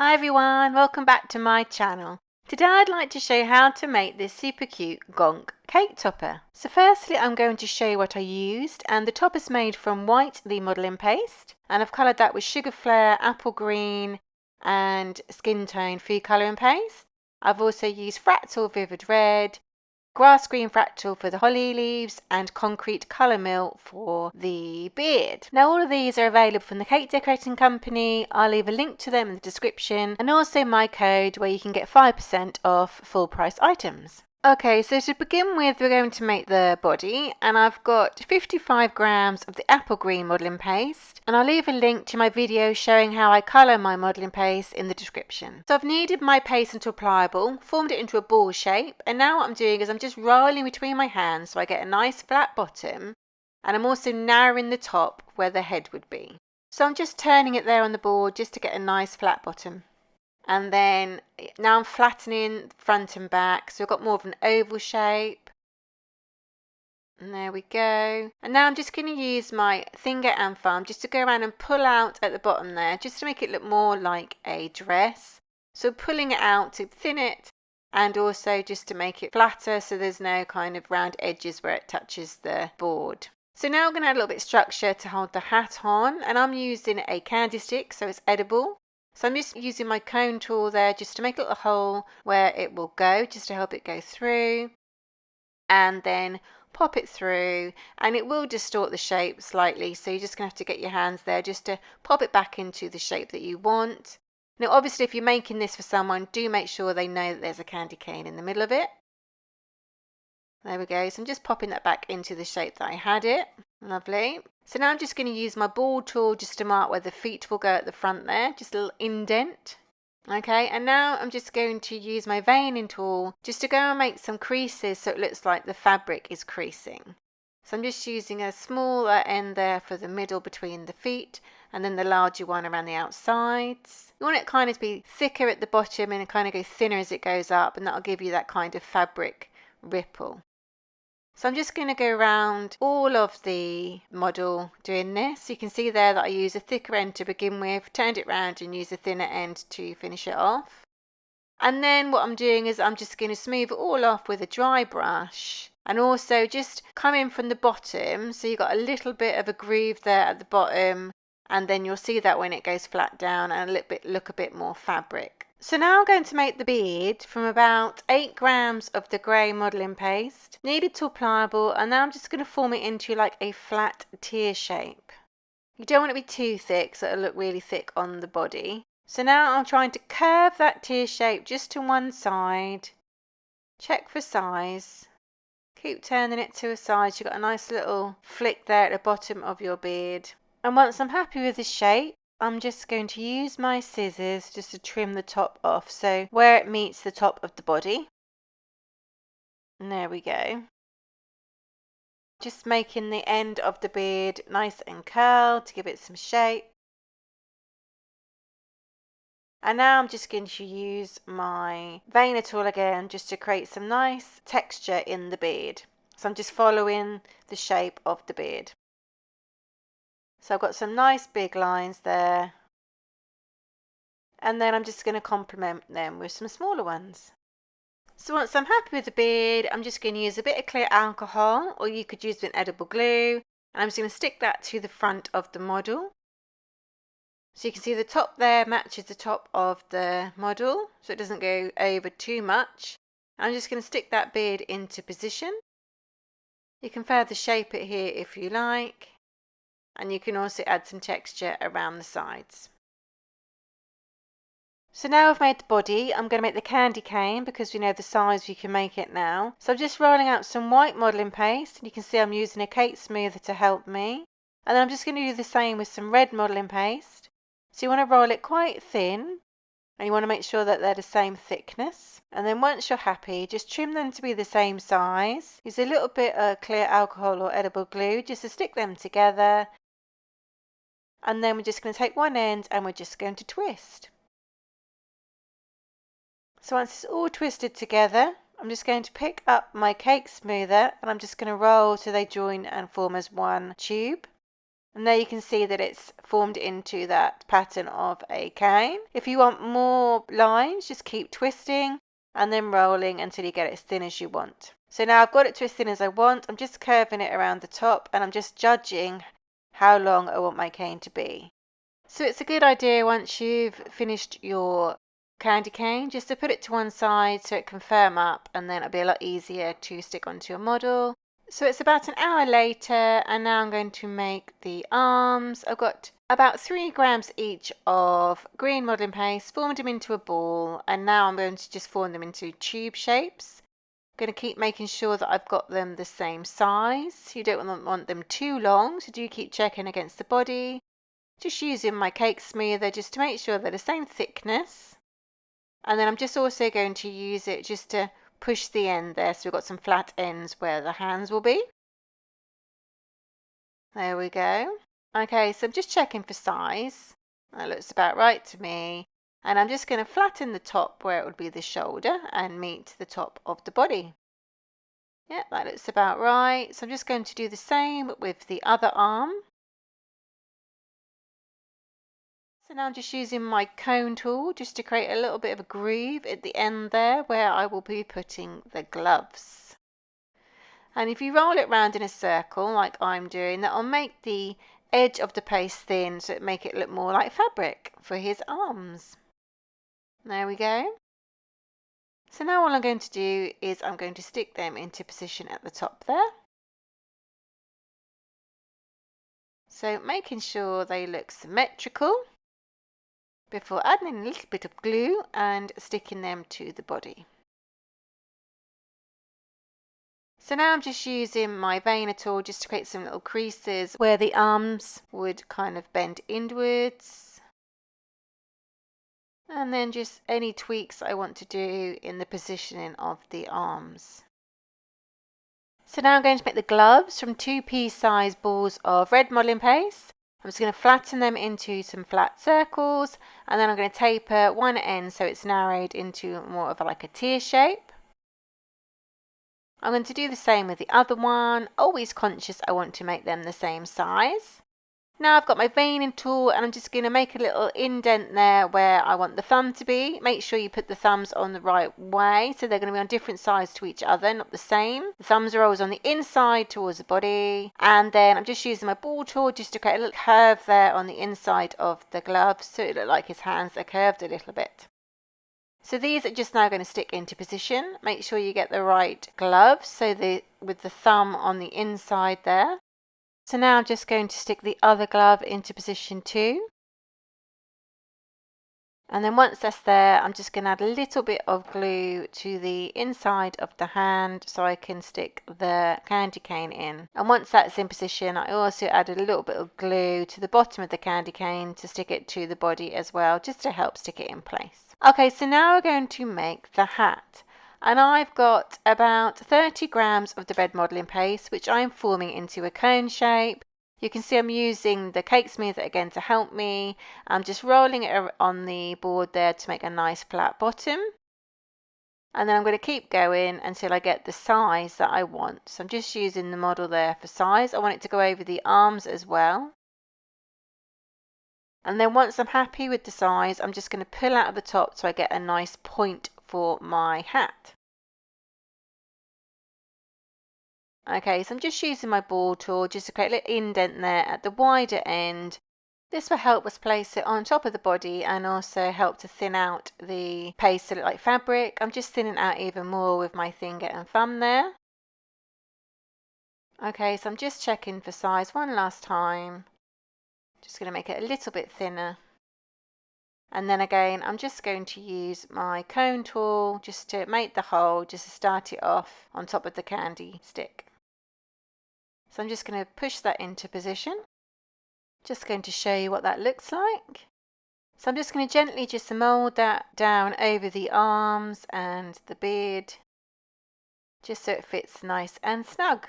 Hi everyone, welcome back to my channel. Today I'd like to show you how to make this super cute Gonk cake topper. So firstly I'm going to show you what I used, and the top is made from white the modelling paste, and I've coloured that with sugar flare, apple green and skin tone food colouring paste. I've also used fractal vivid red, grass green fractal for the holly leaves, and concrete colour mill for the beard. Now all of these are available from the cake decorating company. I'll leave a link to them in the description, and also my code where you can get 5% off full price items. Okay, so to begin with we're going to make the body, and I've got 55 grams of the apple green modelling paste, and I'll leave a link to my video showing how I colour my modelling paste in the description. So I've kneaded my paste until pliable, formed it into a ball shape, and now what I'm doing is I'm just rolling between my hands so I get a nice flat bottom, and I'm also narrowing the top where the head would be. So I'm just turning it there on the board just to get a nice flat bottom. And then now I'm flattening front and back, so I've got more of an oval shape. And there we go. And now I'm just going to use my finger and thumb just to go around and pull out at the bottom there, just to make it look more like a dress. So pulling it out to thin it, and also just to make it flatter so there's no kind of round edges where it touches the board. So now I'm going to add a little bit of structure to hold the hat on, and I'm using a candy stick so it's edible. So I'm just using my cone tool there just to make a little hole where it will go, just to help it go through, and then pop it through, and it will distort the shape slightly, so you're just going to have to get your hands there just to pop it back into the shape that you want. Now obviously if you're making this for someone, do make sure they know that there's a candy cane in the middle of it. There we go, so I'm just popping that back into the shape that I had it. Lovely. So now I'm just going to use my ball tool just to mark where the feet will go at the front there, just a little indent. Okay, and now I'm just going to use my veining tool just to go and make some creases so it looks like the fabric is creasing. So I'm just using a smaller end there for the middle between the feet, and then the larger one around the outsides. You want it kind of to be thicker at the bottom and kind of go thinner as it goes up, and that'll give you that kind of fabric ripple. So I'm just going to go around all of the model doing this. You can see there that I use a thicker end to begin with, turned it round and used a thinner end to finish it off. And then what I'm doing is I'm just going to smooth it all off with a dry brush, and also just come in from the bottom, so you've got a little bit of a groove there at the bottom, and then you'll see that when it goes flat down and look a bit more fabric. So now I'm going to make the beard from about 8 grams of the grey modelling paste, kneaded till pliable, and now I'm just going to form it into like a flat tear shape. You don't want it to be too thick so it'll look really thick on the body. So now I'm trying to curve that tear shape just to one side. Check for size. Keep turning it to a side. You've got a nice little flick there at the bottom of your beard. And once I'm happy with this shape, I'm just going to use my scissors just to trim the top off, so where it meets the top of the body. And there we go. Just making the end of the beard nice and curled to give it some shape. And now I'm just going to use my veiner tool again just to create some nice texture in the beard. So I'm just following the shape of the beard. So I've got some nice big lines there, and then I'm just going to complement them with some smaller ones. So once I'm happy with the beard, I'm just going to use a bit of clear alcohol, or you could use an edible glue, and I'm just going to stick that to the front of the model. So you can see the top there matches the top of the model, so it doesn't go over too much. I'm just going to stick that beard into position. You can further shape it here if you like, and you can also add some texture around the sides. So now I've made the body, I'm going to make the candy cane because we know the size you can make it now. So I'm just rolling out some white modelling paste, and you can see I'm using a cake smoother to help me. And then I'm just going to do the same with some red modelling paste. So you want to roll it quite thin, and you want to make sure that they're the same thickness. And then once you're happy, just trim them to be the same size. Use a little bit of clear alcohol or edible glue just to stick them together. And then we're just going to take one end and we're just going to twist. So once it's all twisted together, I'm just going to pick up my cake smoother and I'm just going to roll till they join and form as one tube. And there you can see that it's formed into that pattern of a cane. If you want more lines, just keep twisting and then rolling until you get it as thin as you want. So now I've got it to as thin as I want. I'm just curving it around the top and I'm just judging how long I want my cane to be. So it's a good idea once you've finished your candy cane just to put it to one side so it can firm up, and then it'll be a lot easier to stick onto your model. So it's about an hour later and now I'm going to make the arms. I've got about 3 grams each of green modelling paste, formed them into a ball, and now I'm going to just form them into tube shapes. I'm going to keep making sure that I've got them the same size. You don't want them too long, so do keep checking against the body. Just using my cake smoother just to make sure they're the same thickness. And then I'm just also going to use it just to push the end there, so we've got some flat ends where the hands will be. There we go. Okay, so I'm just checking for size. That looks about right to me. And I'm just going to flatten the top where it would be the shoulder and meet the top of the body. Yeah, that looks about right. So I'm just going to do the same with the other arm. So now I'm just using my cone tool just to create a little bit of a groove at the end there where I will be putting the gloves. And if you roll it round in a circle like I'm doing, that'll make the edge of the paste thin, so it make it look more like fabric for his arms. There we go. So now all I'm going to do is I'm going to stick them into position at the top there. So making sure they look symmetrical before adding in a little bit of glue and sticking them to the body. So now I'm just using my veiner tool just to create some little creases where the arms would kind of bend inwards. And then just any tweaks I want to do in the positioning of the arms. So now I'm going to make the gloves from 2 pea-sized balls of red modelling paste. I'm just going to flatten them into some flat circles, and then I'm going to taper one end so it's narrowed into more of like a tear shape. I'm going to do the same with the other one, always conscious I want to make them the same size. Now I've got my veining tool and I'm just going to make a little indent there where I want the thumb to be. Make sure you put the thumbs on the right way, so they're going to be on different sides to each other, not the same. The thumbs are always on the inside towards the body, and then I'm just using my ball tool just to create a little curve there on the inside of the gloves so it looks like his hands are curved a little bit. So these are just now going to stick into position. Make sure you get the right gloves, so with the thumb on the inside there. So now I'm just going to stick the other glove into position too. And then once that's there, I'm just going to add a little bit of glue to the inside of the hand so I can stick the candy cane in. And once that's in position, I also added a little bit of glue to the bottom of the candy cane to stick it to the body as well, just to help stick it in place. Okay, so now we're going to make the hat. And I've got about 30 grams of the red modelling paste, which I'm forming into a cone shape. You can see I'm using the cake smoother again to help me. I'm just rolling it on the board there to make a nice flat bottom. And then I'm going to keep going until I get the size that I want. So I'm just using the model there for size. I want it to go over the arms as well. And then once I'm happy with the size, I'm just going to pull out of the top so I get a nice point for my hat. Okay, so I'm just using my ball tool just to create a little indent there at the wider end. This will help us place it on top of the body and also help to thin out the paste to look like fabric. I'm just thinning out even more with my finger and thumb there. Okay, so I'm just checking for size one last time. Just going to make it a little bit thinner. And then again, I'm just going to use my cone tool just to make the hole, just to start it off on top of the candy stick. So I'm just going to push that into position. Just going to show you what that looks like. So I'm just going to gently just mold that down over the arms and the beard, just so it fits nice and snug.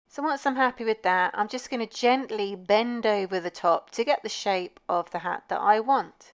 So once I'm happy with that, I'm just going to gently bend over the top to get the shape of the hat that I want.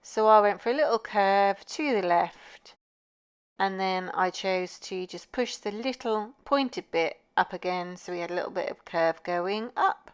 So I went for a little curve to the left, and then I chose to just push the little pointed bit up again, so we had a little bit of curve going up.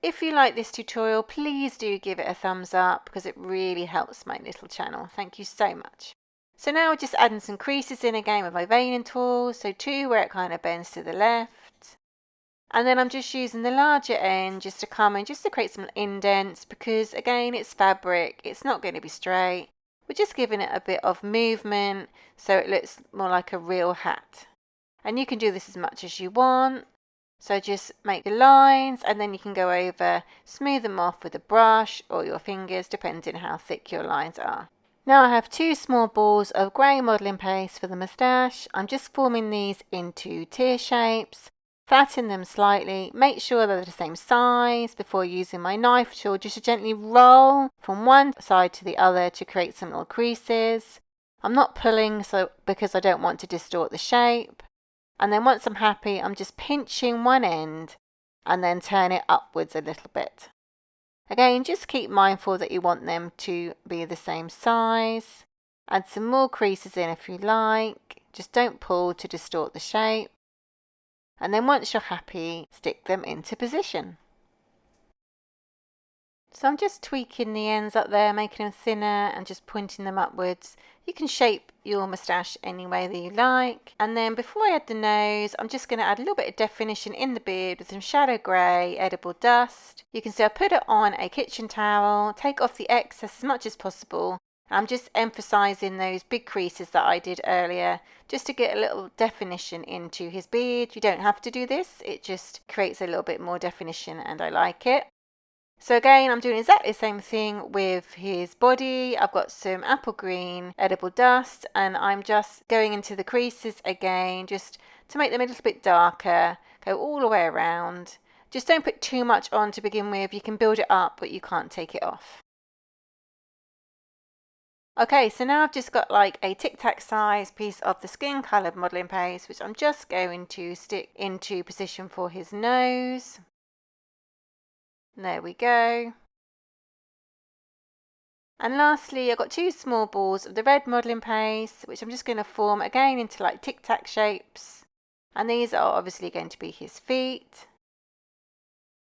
If you like this tutorial, please do give it a thumbs up because it really helps my little channel. Thank you so much. So now we're just adding some creases in again with my veining tool. So 2 where it kind of bends to the left. And then I'm just using the larger end just to come in, just to create some indents, because again, it's fabric, it's not going to be straight. We're just giving it a bit of movement so it looks more like a real hat. And you can do this as much as you want. So just make the lines and then you can go over, smooth them off with a brush or your fingers, depending how thick your lines are. Now I have 2 small balls of grey modelling paste for the moustache. I'm just forming these into tear shapes. Flatten them slightly, make sure they're the same size before using my knife tool just to gently roll from one side to the other to create some little creases. I'm not pulling because I don't want to distort the shape. And then once I'm happy, I'm just pinching one end and then turn it upwards a little bit. Again, just keep mindful that you want them to be the same size. Add some more creases in if you like. Just don't pull to distort the shape. And then once you're happy, stick them into position. So I'm just tweaking the ends up there, making them thinner and just pointing them upwards. You can shape your moustache any way that you like. And then before I add the nose, I'm just going to add a little bit of definition in the beard with some shadow grey edible dust. You can see I put it on a kitchen towel, take off the excess as much as possible. I'm just emphasising those big creases that I did earlier, just to get a little definition into his beard. You don't have to do this, it just creates a little bit more definition and I like it. So again, I'm doing exactly the same thing with his body. I've got some apple green edible dust and I'm just going into the creases again, just to make them a little bit darker, go all the way around. Just don't put too much on to begin with. You can build it up, but you can't take it off. Okay, so now I've just got like a Tic Tac size piece of the skin coloured modelling paste, which I'm just going to stick into position for his nose. There we go. And lastly, I've got 2 small balls of the red modelling paste, which I'm just going to form again into like Tic Tac shapes. And these are obviously going to be his feet.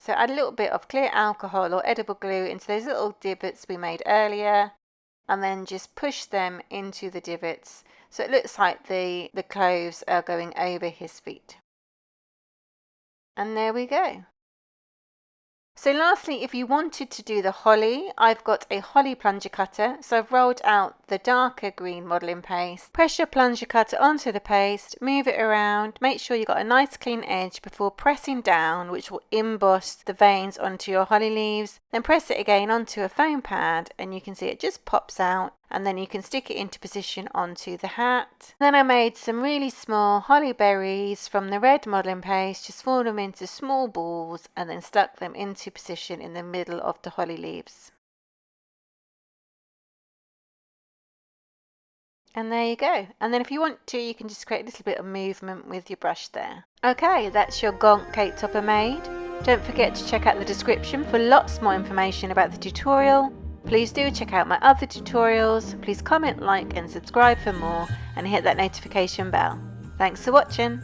So add a little bit of clear alcohol or edible glue into those little divots we made earlier. And then just push them into the divots so it looks like the clothes are going over his feet. And there we go. So lastly, if you wanted to do the holly, I've got a holly plunger cutter. So I've rolled out the darker green modelling paste. Press your plunger cutter onto the paste, move it around, make sure you've got a nice clean edge before pressing down, which will emboss the veins onto your holly leaves. Then press it again onto a foam pad and you can see it just pops out. And then you can stick it into position onto the hat. Then I made some really small holly berries from the red modelling paste, just formed them into small balls and then stuck them into position in the middle of the holly leaves. And there you go. And then if you want to, you can just create a little bit of movement with your brush there. Okay, that's your Gonk cake topper made. Don't forget to check out the description for lots more information about the tutorial. Please do check out my other tutorials. Please comment, like and subscribe for more and hit that notification bell. Thanks for watching.